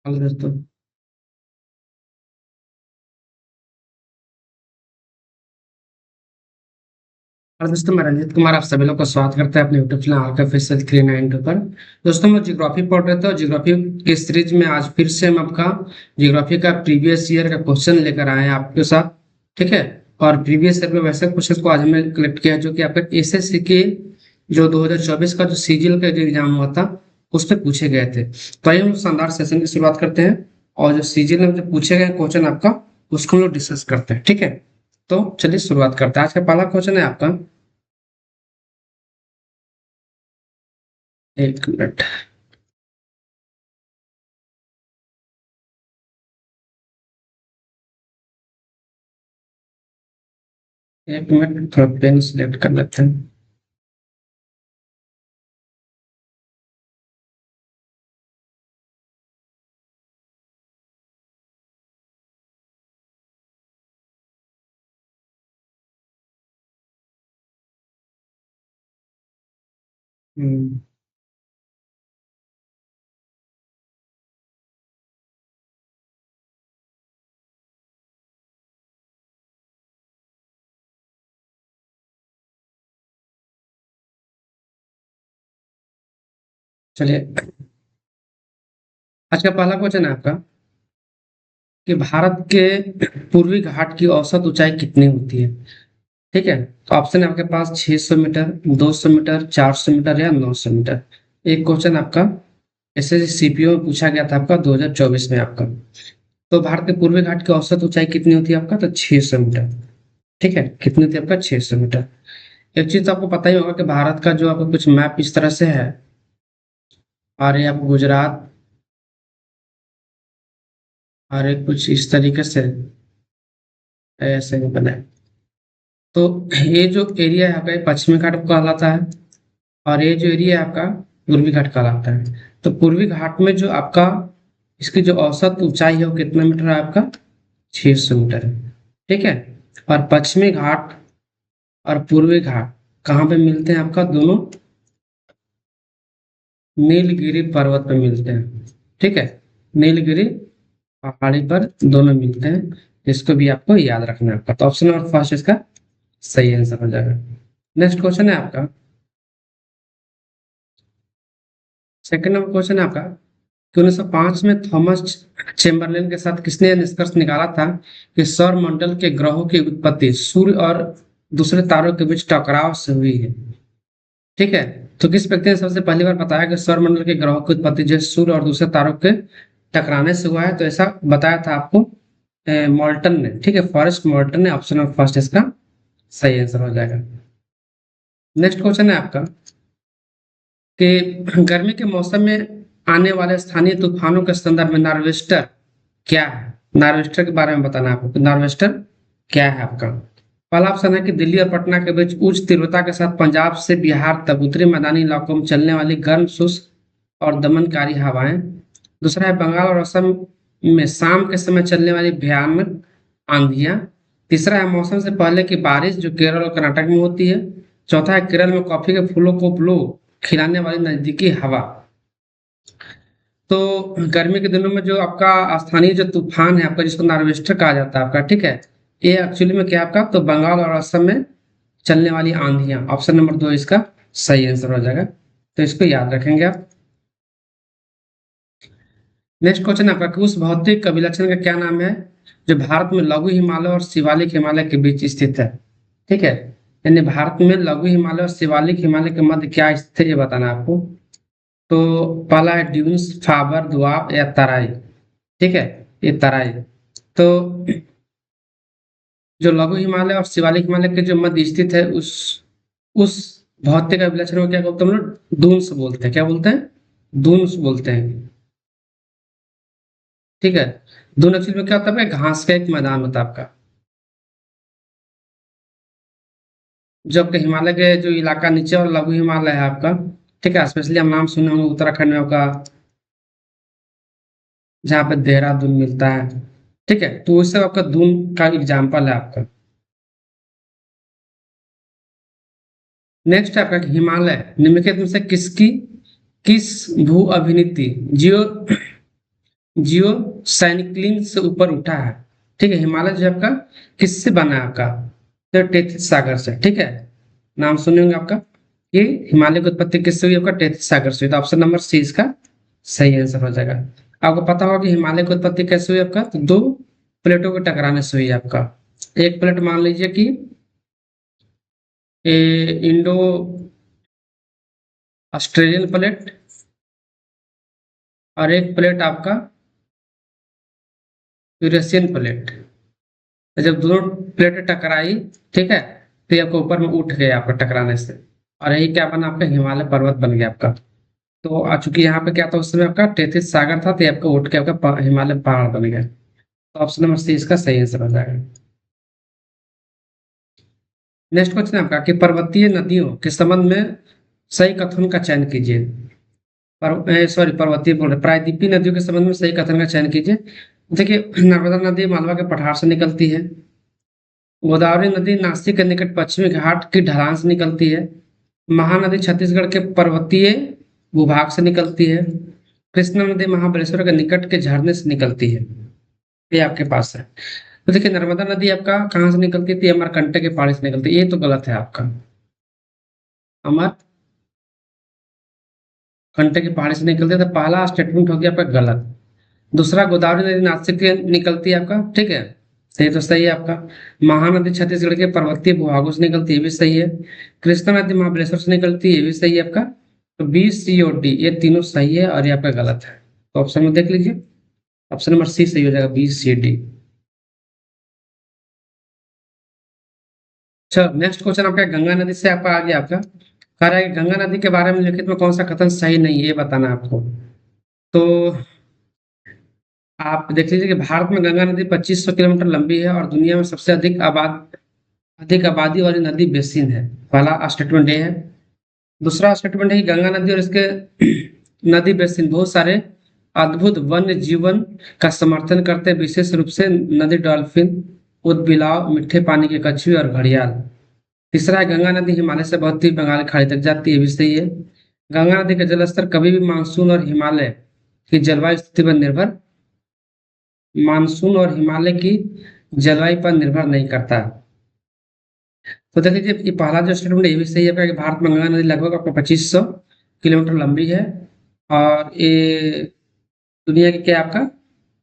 Hello दोस्तों। और दोस्तों, मैं रंजित कुमार आप सभी लोग का स्वागत करता है अपने यूट्यूब चैनल आर्टिफिशियल 392 पर। दोस्तों, मैं ज्योग्राफी पढ़ रहा था और ज्योग्राफी के सीरीज में आज फिर से हम आपका ज्योग्राफी का प्रीवियस ईयर का क्वेश्चन लेकर आए हैं आपके साथ। ठीक है। और प्रीवियस ईयर में वैसे क्वेश्चन को आज हमने कलेक्ट किया है जो कि आपका एसएससी के जो 2024 का जो सीजीएल का जो एग्जाम हुआ था उस पर पूछे गए थे। तो आइए हम लोग शानदार सेशन की शुरुआत करते हैं और जो सीजीएल में जो पूछे गए क्वेश्चन आपका उसको हम लोग डिस्कस करते हैं। ठीक है। तो चलिए शुरुआत करते हैं। आज का पहला क्वेश्चन है आपका। एक मिनट। एक मिनट, थोड़ा पेन सिलेक्ट कर लेते हैं। हम्म, चलिए। आज का पहला क्वेश्चन है आपका कि भारत के पूर्वी घाट की औसत ऊंचाई कितनी होती है। ठीक है। तो ऑप्शन है आपके पास 600 मीटर, 200 मीटर, 400 मीटर या 900 मीटर। एक क्वेश्चन आपका ऐसे सीपीओ में पूछा गया था आपका 2024 में आपका। तो भारत के पूर्वी घाट की औसत ऊंचाई कितनी होती है आपका, तो 600 मीटर। ठीक है, कितनी होती है आपका, 600 मीटर। एक चीज तो आपको पता ही होगा कि भारत का जो आपका कुछ मैप इस तरह से है। और ये आपको गुजरात, और एक कुछ इस तरीके से ऐसे में बना है। तो ये जो एरिया है आपका ये पश्चिमी घाट कहलाता है और ये जो एरिया है आपका पूर्वी घाट कहलाता है। तो पूर्वी घाट में जो आपका इसकी जो औसत ऊंचाई है वो कितना मीटर है आपका, 600 मीटर है। ठीक है। और पश्चिमी घाट और पूर्वी घाट कहाँ पे मिलते हैं आपका, दोनों नीलगिरी पर्वत पे मिलते हैं। ठीक है। नीलगिरी पहाड़ी पर दोनों मिलते हैं। इसको भी आपको याद रखना है आपका। तो ऑप्शन नंबर फर्स्ट इसका सही आंसर हो जाएगा। नेक्स्ट क्वेश्चन है आपका। सेकंड नंबर क्वेश्चन है आपका कि 1905 में थॉमस चेम्बरलेन के साथ किसने यह निष्कर्ष निकाला था कि सौर मंडल के ग्रहों की उत्पत्ति सूर्य और दूसरे तारों के बीच टकराव से हुई है। ठीक है। तो किस व्यक्ति ने सबसे पहली बार बताया कि सौर मंडल के ग्रहों की उत्पत्ति जो है सूर्य और दूसरे तारों के टकराने से हुआ है, तो ऐसा बताया था आपको मॉल्टन ने। ठीक है, फॉरेस्ट मॉल्टन ने। ऑप्शन नंबर फर्स्ट इसका सही आंसर हो जाएगा। नेक्स्ट क्वेश्चन है आपका कि गर्मी के मौसम में आने वाले स्थानीय तूफानों के संदर्भ में नार्वेस्टर क्या है। नार्वेस्टर के बारे में बताना है आपको। नार्वेस्टर क्या है आपका। पहला ऑप्शन है कि दिल्ली और पटना के बीच उच्च तीव्रता के साथ पंजाब से बिहार तक उत्तरी मैदानी इलाकों में चलने वाली गर्म शुष्क और दमनकारी हवाएं। दूसरा है बंगाल और असम में शाम के समय चलने वाली भयानक आंधियां। तीसरा है मौसम से पहले की बारिश जो केरल और कर्नाटक में होती है। चौथा है केरल में कॉफी के फूलों को ब्लो खिलाने वाली नजदीकी हवा। तो गर्मी के दिनों में जो आपका स्थानीय जो तूफान है आपका जिसको नार्वेस्टर कहा जाता है आपका, ठीक है, ये एक्चुअली में क्या है आपका, तो बंगाल और असम में चलने वाली आंधियां। ऑप्शन नंबर दो इसका सही आंसर हो जाएगा। तो इसको याद रखेंगे आप। नेक्स्ट क्वेश्चन आपका कि उस भौतिक अभिलक्षण का क्या नाम है जो भारत में लघु हिमालय और शिवालिक हिमालय के बीच स्थित है। ठीक है। यानी भारत में लघु हिमालय और शिवालिक हिमालय के मध्य क्या स्थित है ये बताना है आपको। तो पहला है ड्यून्स, फाबर, दुआब या तराई। ठीक है, ये तराई। तो जो लघु हिमालय और शिवालिक हिमालय के जो मध्य स्थित है उस भौतिक अभिलक्षण को क्या बोलते हैं हम लोग, दून्स बोलते हैं। क्या बोलते हैं, दून्स बोलते हैं। ठीक है। दून एक्चुअली में क्या होता है, घास का एक मैदान होता है आपका। जो आपके हिमालय के जो इलाका नीचे और लघु हिमालय है आपका, ठीक है, स्पेशली हम नाम सुने होंगे उत्तराखंड में आपका, जहाँ पे देहरादून मिलता है। ठीक है, तो उससे आपका दून का एग्जाम्पल है आपका। नेक्स्ट है आपका कि हिमालय निम्नलिखित में से किसकी किस भू अभिनीति जियो जियो साइनिक्लिन से ऊपर उठा है। ठीक है, हिमालय जो है आपका किससे बना है आपका? तो टेथिस सागर से। ठीक है, नाम सुने होंगे आपका, कि हिमालय की उत्पत्ति किससे हुई? आपका टेथिस सागर से हुई। तो ऑप्शन नंबर सी इसका सही आंसर हो जाएगा। आपको पता होगा कि हिमालय की उत्पत्ति कैसे हुई आपका? तो दो प्लेटों के टकराने से हुई है आपका। एक प्लेट मान लीजिए कि इंडो ऑस्ट्रेलियन प्लेट, और एक प्लेट आपका यूरेशियन प्लेट। तो जब दोनों प्लेटें टकराई, ठीक है, तो ये आपको ऊपर में उठ गया आपका टकराने से, और यही क्या बना? आपका हिमालय पर्वत बन गया आपका। तो चूंकि यहाँ पे क्या था उस समय? आपका टेथिस सागर था, तो ये आपका उठ के आपका हिमालय पहाड़ बन गया। तो ऑप्शन नंबर सी इसका सही आंसर हो जाएगा। नेक्स्ट क्वेश्चन है आपका कि पर्वतीय नदियों के संबंध में सही कथन का चयन कीजिए। सॉरी, पर्वतीय बोल रहे, प्रायद्वीपीय नदियों के संबंध में सही कथन का चयन कीजिए। देखिए, नर्मदा नदी मालवा के पठार से निकलती है। गोदावरी नदी नासिक के निकट पश्चिमी घाट की ढलान से निकलती है। महानदी छत्तीसगढ़ के पर्वतीय भूभाग से निकलती है। कृष्णा नदी महाबलेश्वर के निकट के झरने से निकलती है। ये आपके पास है। तो देखिए, नर्मदा नदी आपका कहाँ से निकलती थी? अमरकंटक के पहाड़ी से निकलती है। ये तो गलत है आपका। अमरकंटक के पहाड़ी से निकलती है, तो पहला स्टेटमेंट हो गया आपका गलत। दूसरा, गोदावरी नदी नासिक से निकलती है आपका, ठीक है, तो ये तो सही है आपका। महानदी छत्तीसगढ़ के पर्वतीय भूभागों से निकलती है, ये भी सही है। कृष्णा नदी महाबलेश्वर से निकलती है, ये भी सही है आपका। तो बी, सी और डी ये तीनों सही है, और ये आपका गलत है। तो ऑप्शन में देख लीजिए, ऑप्शन नंबर सी सही हो जाएगा, बी सी डी। चलो, नेक्स्ट क्वेश्चन आपका गंगा नदी से आपका आ गया आपका। कह रहा है कि गंगा नदी के बारे में लिखित में कौन सा कथन सही नहीं है, ये बताना है आपको। तो आप देख लीजिए कि भारत में गंगा नदी 2500 किलोमीटर लंबी है, और दुनिया में सबसे अधिक आबादी वाली नदी बेसिन है। पहला स्टेटमेंट ये है। दूसरा स्टेटमेंट है कि गंगा नदी और इसके नदी बेसिन बहुत सारे अद्भुत वन्य जीवन का समर्थन करते हैं, विशेष रूप से नदी डॉल्फिन, ऊदबिलाव, मीठे पानी के कछुए और घड़ियाल। तीसरा है, गंगा नदी हिमालय से बहती हुई बंगाल की खाड़ी तक जाती है, ये भी सही है। गंगा नदी का जलस्तर कभी भी मानसून और हिमालय की जलवायु स्थिति पर निर्भर मानसून और हिमालय की जलवायु पर निर्भर नहीं करता। तो देख लीजिए, ये पहला जो स्टेटमेंट ये भी सही है कि भारत में गंगा नदी लगभग अपना 2500 किलोमीटर लंबी है, और ये दुनिया के क्या आपका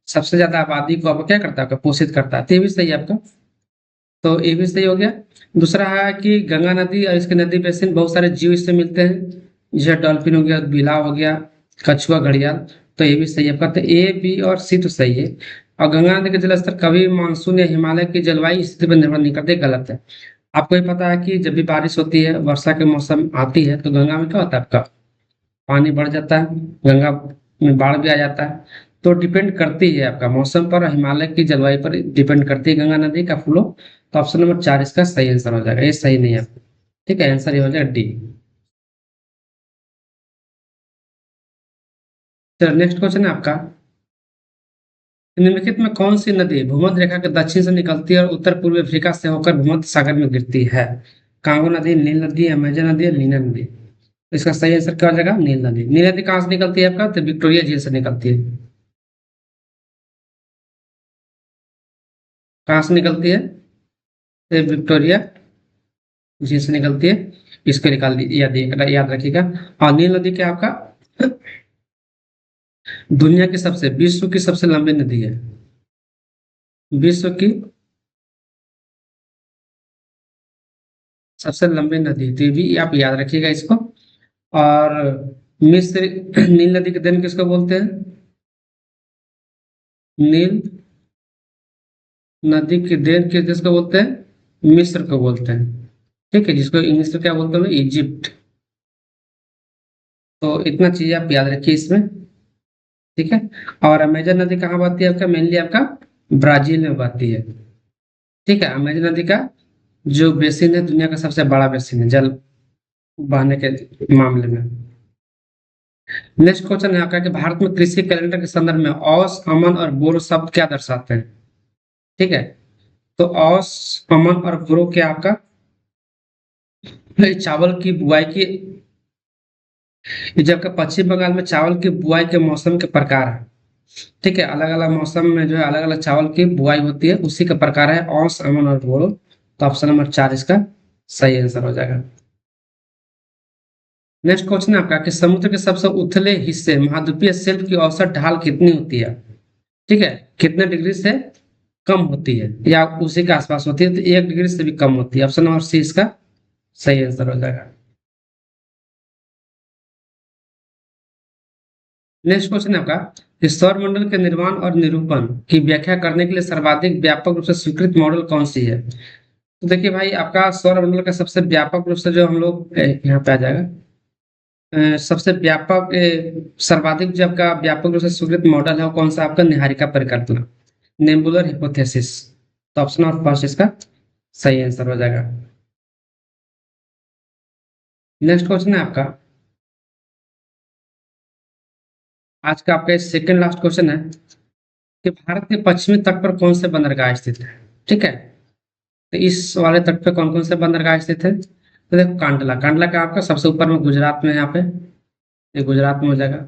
सबसे ज्यादा आबादी को आपका क्या करता है? आपका पोषित करता है, तो ये भी सही है आपका। तो ये भी सही हो गया। दूसरा है कि गंगा नदी और इसके नदी बेसिन बहुत सारे जीव इससे मिलते हैं, जैसे डॉल्फिन हो गया, बिलाव हो गया, कछुआ, घड़ियाल। तो ये भी सही है आपका। तो ए, बी और सी तो सही है। और गंगा नदी का जलस्तर कभी मानसून या हिमालय की जलवायु स्थिति पर निर्भर नहीं करते, गलत है। आपको ये पता है कि जब भी बारिश होती है, वर्षा के मौसम आती है, तो गंगा में क्या होता है? आपका पानी बढ़ जाता है, गंगा में बाढ़ भी आ जाता है। तो डिपेंड करती है आपका मौसम पर और हिमालय की जलवायु पर डिपेंड करती है गंगा नदी का फ्लो। तो ऑप्शन नंबर 4 इसका सही आंसर हो जाएगा, ये सही नहीं है। ठीक है, आंसर ये हो जाएगा डी। चलो, नेक्स्ट क्वेश्चन है आपका। निम्नलिखित में कौन सी नदी भूमध्य रेखा के दक्षिण से निकलती है और उत्तर पूर्वी अफ्रीका से होकर भूमध्य सागर में गिरती है? कांगो नदी, नील नदी, अमेजन नदी, नीना नदी। तो इसका सही आंसर क्या हो जाएगा? नील नदी। नील नदी कहाँ से निकलती है आपका? तो विक्टोरिया झील से निकलती है। कहाँ से निकलती है? तो विक्टोरिया झील से निकलती है। इसको निकाल याद रखिएगा। और नील नदी क्या आपका दुनिया की सबसे विश्व की सबसे लंबी नदी है। विश्व की सबसे लंबी नदी, तो ये भी आप याद रखिएगा इसको। और मिस्र नील नदी के देन किसको बोलते हैं? नील नदी के देन किस देश को बोलते हैं? मिस्र को बोलते हैं। ठीक है, जिसको इंग्लिश में क्या बोलते हैं? इजिप्ट। तो इतना चीज आप याद रखिए इसमें। ठीक है। और अमेजन नदी कहाँ बहती है आपका? मेनली आपका ब्राजील में बहती है। ठीक है, अमेजन नदी का जो बेसिन है दुनिया का सबसे बड़ा बेसिन है जल बहने के मामले में। नेक्स्ट क्वेश्चन है आपका कि भारत में कृषि कैलेंडर के संदर्भ में औस, अमन और बोरो शब्द क्या दर्शाते हैं? ठीक है, तो औस, अमन और बोरो क्या आपका चावल की बुआई की, ये जो आपका पश्चिम बंगाल में चावल की बुआई के मौसम के प्रकार है। ठीक है, अलग अलग मौसम में जो है अलग अलग चावल की बुआई होती है, उसी का प्रकार है औस, अमन और बोड़ो। तो ऑप्शन नंबर 4 इसका सही आंसर हो जाएगा। नेक्स्ट क्वेश्चन है आपका कि समुद्र के सबसे उथले हिस्से महाद्वीपीय शेल्फ की औसत ढाल कितनी होती है? ठीक है, कितने डिग्री से कम होती है या उसी के आसपास होती है? तो 1 डिग्री से भी कम होती है। ऑप्शन नंबर सी इसका सही आंसर हो जाएगा। नेक्स्ट क्वेश्चन है आपका कि सौरमंडल के निर्माण और निरूपण की व्याख्या करने के लिए सर्वाधिक व्यापक रूप से स्वीकृत मॉडल कौन सी है? तो देखिए भाई, आपका सौरमंडल का सबसे व्यापक रूप से जो हम लोग यहाँ पे आ जाएगा, सबसे व्यापक सर्वाधिक जो आपका व्यापक रूप से स्वीकृत मॉडल है वो कौन सा? आपका निहारिका परिकल्पना, नेबुलर हिपोथेसिस। तो ऑप्शन नंबर फर्स्ट इसका सही आंसर हो जाएगा। नेक्स्ट क्वेश्चन है आपका, आज का आपका सेकंड लास्ट क्वेश्चन है कि भारत के पश्चिमी तट पर कौन से बंदरगाह स्थित है? ठीक है, तो इस वाले तट पे कौन कौन से बंदरगाह स्थित है? तो देखो, कांडला, कांडला का आपका सबसे ऊपर में गुजरात में, यहाँ पे ये गुजरात में हो जाएगा।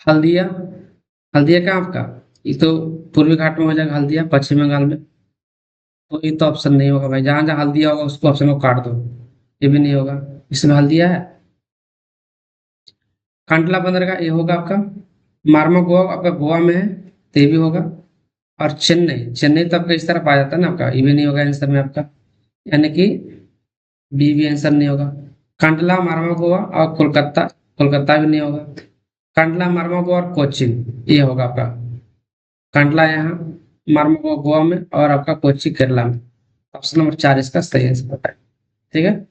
हल्दिया, हल्दिया का आपका ये तो पूर्वी घाट में हो जाएगा, हल्दिया पश्चिम बंगाल में। तो ये तो ऑप्शन नहीं होगा भाई, जहां जहां हल्दिया होगा उसको ऑप्शन को काट दो, ये भी नहीं होगा। इसमें हल्दिया है, कांडला बंदरगाह ये होगा आपका। मार्मा गोवा आपका गोवा में है, तो ये भी होगा। और चेन्नई, चेन्नई तो आपका इस तरफ आ जाता है ना, आपका ये भी नहीं होगा आंसर में आपका, यानी कि बी भी आंसर नहीं होगा। कांडला, मार्मा गोवा और कोलकाता, कोलकाता भी नहीं होगा। कांडला, मार्मा गोवा और कोचीन, ये होगा आपका। कांडला यहाँ, मार्मा गोवा गोवा में और आपका कोची केरला में। ऑप्शन नंबर 4 इसका सही आंसर होता है। ठीक है,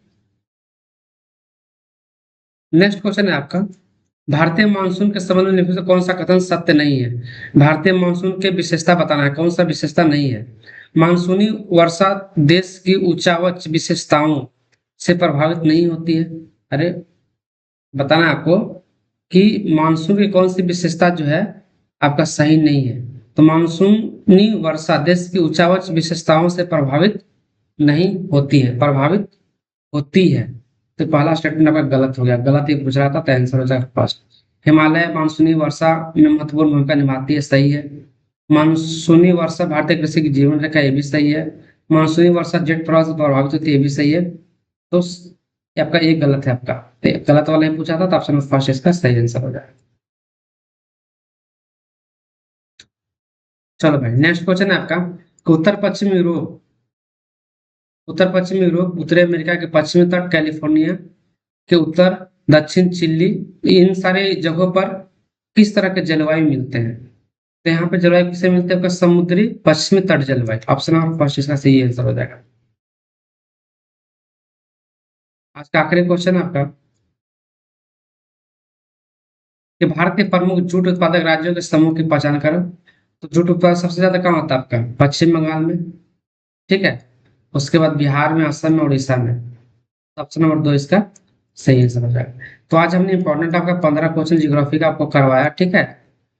नेक्स्ट क्वेश्चन है आपका, भारतीय मानसून के संबंध में निम्न से कौन सा कथन सत्य नहीं है? भारतीय मानसून के विशेषता बताना है, कौन सा विशेषता नहीं है? मानसूनी वर्षा देश की ऊंचावच विशेषताओं से प्रभावित नहीं होती है। अरे, बताना है आपको कि मानसून की कौन सी विशेषता जो है आपका सही नहीं है। तो मानसूनी वर्षा देश की ऊंचावच विशेषताओं से प्रभावित नहीं होती है, प्रभावित होती है। तो पहला स्टेटमेंट आपका गलत हो गया, गलत एक पूछ रहा था, तो आंसर हो जाएगा फर्स्ट। हिमालय मानसूनी वर्षा में महत्वपूर्ण भूमिका निभाती है, सही है। मानसूनी वर्षा भारतीय कृषि की जीवन रेखा, ये भी सही है। मानसूनी वर्षा जेट प्रवाह से प्रभावित होती है, ये भी सही है। तो ये आपका एक गलत है आपका, तो गलत वाला ही पूछा था, तो ऑप्शन फर्स्ट इसका सही आंसर हो जाएगा। चलो भाई, नेक्स्ट क्वेश्चन है आपका कि उत्तर पश्चिमी यूरोप, उत्तरी अमेरिका के पश्चिमी तट, कैलिफोर्निया के उत्तर, दक्षिण चिली, इन सारे जगहों पर किस तरह के जलवायु मिलते हैं? तो यहाँ पे जलवायु किसे मिलते हैं? आपका समुद्री पश्चिमी तट जलवायु। ऑप्शन नंबर फर्स्ट इसका सही आंसर हो जाएगा। आज का आखिरी क्वेश्चन है आपका कि भारत के प्रमुख जूट उत्पादक राज्यों के समूह की पहचान करो। तो जूट उत्पादन सबसे ज्यादा कहाँ होता है? आपका पश्चिम बंगाल में, ठीक है। उसके बाद बिहार में, असम में, उड़ीसा में। ऑप्शन नंबर 2 इसका सही आंसर हो जाएगा। तो आज हमने इंपॉर्टेंट आपका 15 क्वेश्चन ज्योग्राफी का आपको करवाया, ठीक है,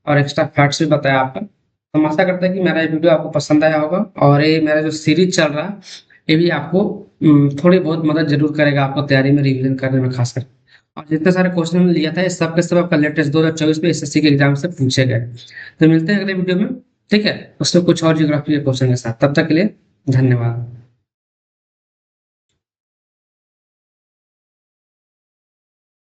और एक्स्ट्रा फैक्ट्स भी बताया आपका। तो हम आशा करते हैं कि मेरा ये वीडियो आपको पसंद आया होगा, और ये मेरा जो सीरीज चल रहा है ये भी आपको थोड़ी बहुत मदद जरूर करेगा आपको तैयारी में, रिवीजन करने में खासकर। और जितने सारे क्वेश्चन हमने लिया था ये सब के सब आपका लेटेस्ट 2024 में एसएससी के एग्जाम से पूछे गए। तो मिलते हैं अगले वीडियो में, ठीक है, उसमें कुछ और ज्योग्राफी के क्वेश्चन के साथ। तब तक के लिए धन्यवाद।